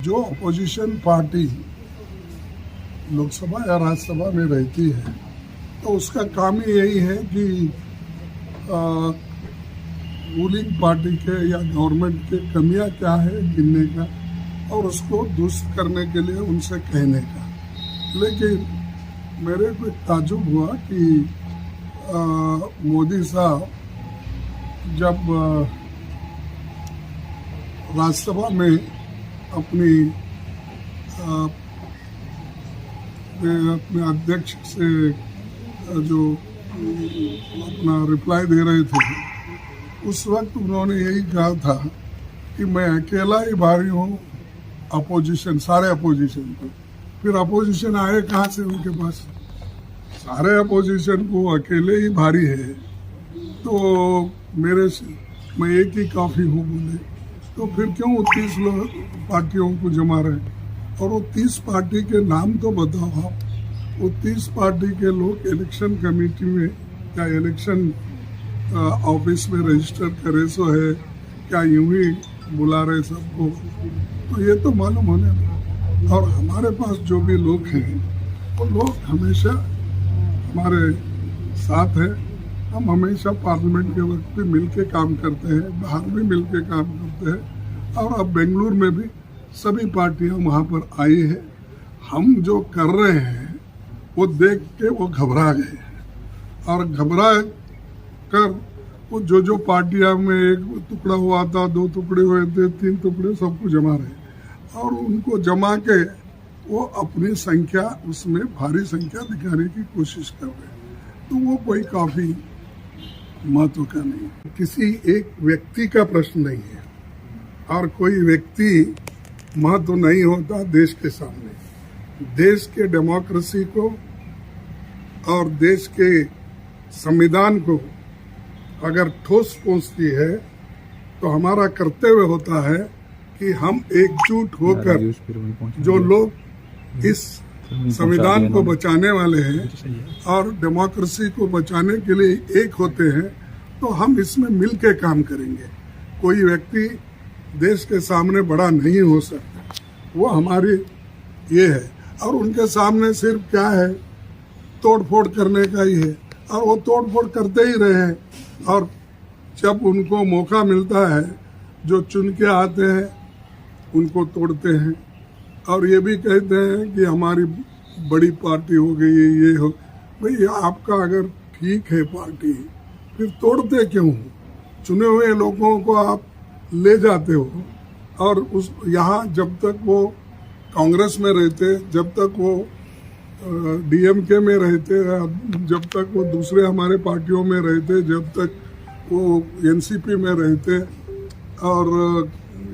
जो opposition party Lok Sabha या राज्यसभा में रहती है तो उसका काम ही यही है कि रूलिंग पार्टी के या गवर्नमेंट के कमियां क्या है गिनने का और उसको दुरुस्त करने के लिए उनसे कहने का। लेकिन मेरे को ताजुब हुआ कि मोदी साहब जब राज्यसभा में अपने अध्यक्ष से जो अपना रिप्लाई दे रहे थे उस वक्त उन्होंने यही कहा था कि मैं अकेला ही भारी हूँ अपोजिशन सारे अपोजिशन को। फिर अपोजिशन आए कहाँ से उनके पास? सारे अपोजिशन को अकेले ही भारी है। तो मैं एक ही काफ़ी हूँ बोले तो फिर क्यों 30 लोग पार्टियों को जमा रहे? और वो 30 पार्टी के नाम तो बताओ आप। वो 30 पार्टी के लोग इलेक्शन कमेटी में या इलेक्शन ऑफिस में रजिस्टर करे सो है क्या यूं ही बुला रहे सबको? तो ये तो मालूम होने लगा। और हमारे पास जो भी लोग हैं वो लोग हमेशा हमारे साथ हैं। हम हमेशा पार्लियामेंट के वक्त भी मिल के काम करते हैं, बाहर भी मिल के काम करते हैं। और अब बेंगलुरु में भी सभी पार्टियां वहाँ पर आई है। हम जो कर रहे हैं वो देख के वो घबरा गए और घबरा कर वो जो पार्टियां में एक टुकड़ा हुआ था, 2 टुकड़े हुए थे, 3 टुकड़े सबको जमा रहे और उनको जमा के वो अपनी संख्या उसमें भारी संख्या दिखाने की कोशिश कर रहे हैं। तो वो कोई काफ़ी महत्व का नहीं, किसी एक व्यक्ति का प्रश्न नहीं है और कोई व्यक्ति महत्व नहीं होता देश के सामने। देश के डेमोक्रेसी को और देश के संविधान को अगर ठोस पहुंचती है तो हमारा कर्तव्य होता है कि हम एकजुट होकर जो लोग इस संविधान को बचाने वाले हैं और डेमोक्रेसी को बचाने के लिए एक होते हैं तो हम इसमें मिल के काम करेंगे। कोई व्यक्ति देश के सामने बड़ा नहीं हो सकता, वो हमारी ये है। और उनके सामने सिर्फ क्या है, तोड़ फोड़ करने का ही है और वो तोड़ फोड़ करते ही रहे हैं। और जब उनको मौका मिलता है जो चुन के आते हैं उनको तोड़ते हैं और ये भी कहते हैं कि हमारी बड़ी पार्टी हो गई है, ये हो। भाई आपका अगर ठीक है पार्टी फिर तोड़ते क्यों? चुने हुए लोगों को आप ले जाते हो और उस यहाँ जब तक वो कांग्रेस में रहते, जब तक वो डीएमके में रहते, जब तक वो दूसरे हमारे पार्टियों में रहते, जब तक वो एनसीपी में रहते और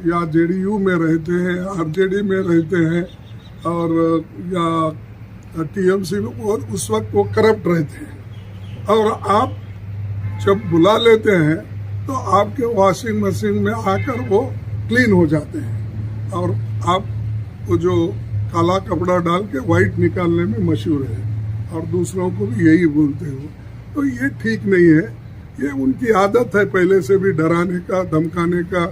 या जेडीयू में रहते हैं, आरजेडी में रहते हैं और या टीएमसी में, और उस वक्त वो करप्ट रहते हैं। और आप जब बुला लेते हैं तो आपके वॉशिंग मशीन में आकर वो क्लीन हो जाते हैं और आप वो जो काला कपड़ा डाल के वाइट निकालने में मशहूर है और दूसरों को भी यही बोलते हो। तो ये ठीक नहीं है, ये उनकी आदत है पहले से भी डराने का, धमकाने का,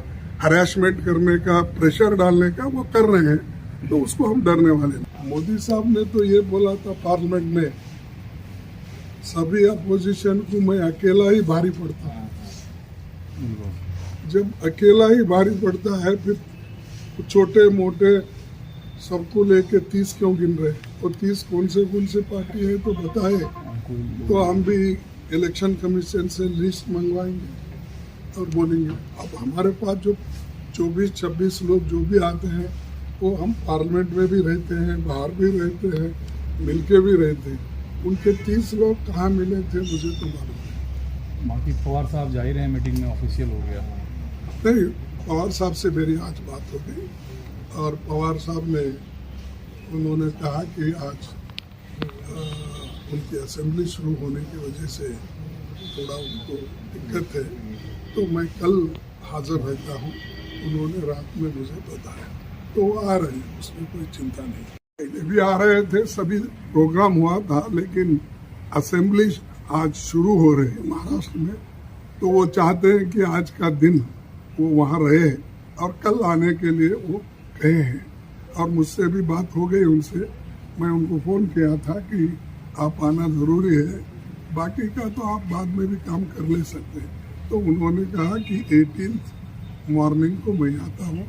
हरासमेंट करने का, प्रेशर डालने का, वो कर रहे हैं तो उसको हम डरने वाले नहीं। मोदी साहब ने तो ये बोला था पार्लियामेंट में, सभी अपोजिशन को मैं अकेला ही भारी पड़ता है। जब अकेला ही भारी पड़ता है फिर छोटे मोटे सबको लेके 30 क्यों गिन रहे? और 30 कौन से पार्टी है तो बताए तो हम भी इलेक्शन कमीशन से लिस्ट मंगवाएंगे और बोलेंगे। अब हमारे पास जो 24-26 लोग जो भी आते हैं वो हम पार्लियामेंट में भी रहते हैं, बाहर भी रहते हैं, मिलके भी रहते हैं। उनके 30 लोग कहाँ मिले थे मुझे तो मालूम है। बाकी पवार साहब जा ही रहे हैं, मीटिंग में ऑफिशियल हो गया। नहीं, पवार साहब से मेरी आज बात हो गई और पवार साहब ने उन्होंने कहा कि आज उनकी असेंबली शुरू होने की वजह से थोड़ा उनको दिक्कत है तो मैं कल हाजिर रहता हूँ। उन्होंने रात में मुझे बताया तो वो आ रहे हैं, उसमें कोई चिंता नहीं। पहले भी आ रहे थे, सभी प्रोग्राम हुआ था, लेकिन असेंबली आज शुरू हो रही है महाराष्ट्र में तो वो चाहते हैं कि आज का दिन वो वहाँ रहे और कल आने के लिए वो कहे हैं। और मुझसे भी बात हो गई उनसे। मैं उनको फ़ोन किया था कि आप आना ज़रूरी है, बाकी का तो आप बाद में भी काम कर ले सकते हैं। तो उन्होंने कहा कि 18 मॉर्निंग को मैं आता हूँ,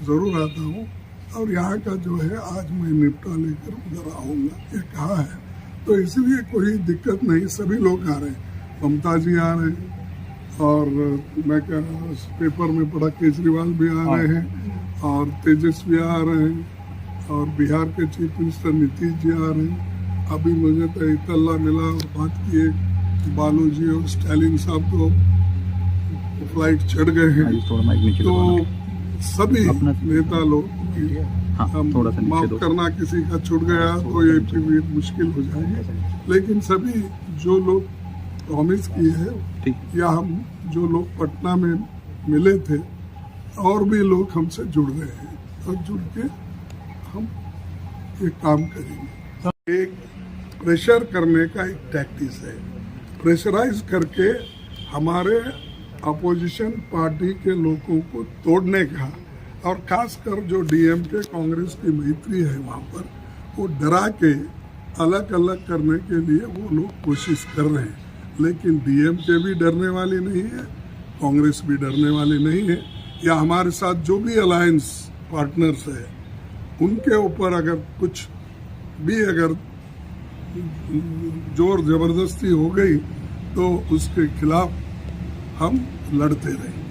ज़रूर आता हूँ, और यहाँ का जो है आज मैं निपटा लेकर उधर आऊँगा, ये कहा है। तो इसलिए कोई दिक्कत नहीं, सभी लोग आ रहे हैं। ममता जी आ रहे हैं, और मैं क्या पेपर में पढ़ा केजरीवाल भी आ रहे हैं, और तेजस्वी आ रहे हैं, और बिहार के चीफ मिनिस्टर नीतीश जी आ रहे हैं। अभी मुझे तो इतला मिला और बात किए बालू जी और स्टालिन साहब तो फ्लाइट चढ़ गए हैं। तो सभी नेता लोग माफ करना, किसी का छूट गया तो ये भी मुश्किल हो जाएगी, लेकिन सभी जो लोग प्रॉमिस किए हैं, या हम जो लोग पटना में मिले थे, और भी लोग हमसे जुड़ गए हैं, और जुड़ के हम ये काम करेंगे। एक प्रेशर करने का एक टैक्टिस है, प्रेशराइज करके हमारे अपोजिशन पार्टी के लोगों को तोड़ने का, और खासकर जो डीएमके कांग्रेस की मैत्री है वहाँ पर, वो डरा के अलग अलग करने के लिए वो लोग कोशिश कर रहे हैं। लेकिन डीएमके भी डरने वाली नहीं है, कांग्रेस भी डरने वाली नहीं है, या हमारे साथ जो भी अलायंस पार्टनर्स है उनके ऊपर अगर कुछ भी अगर जोर जबरदस्ती हो गई तो उसके खिलाफ हम लड़ते रहेंगे।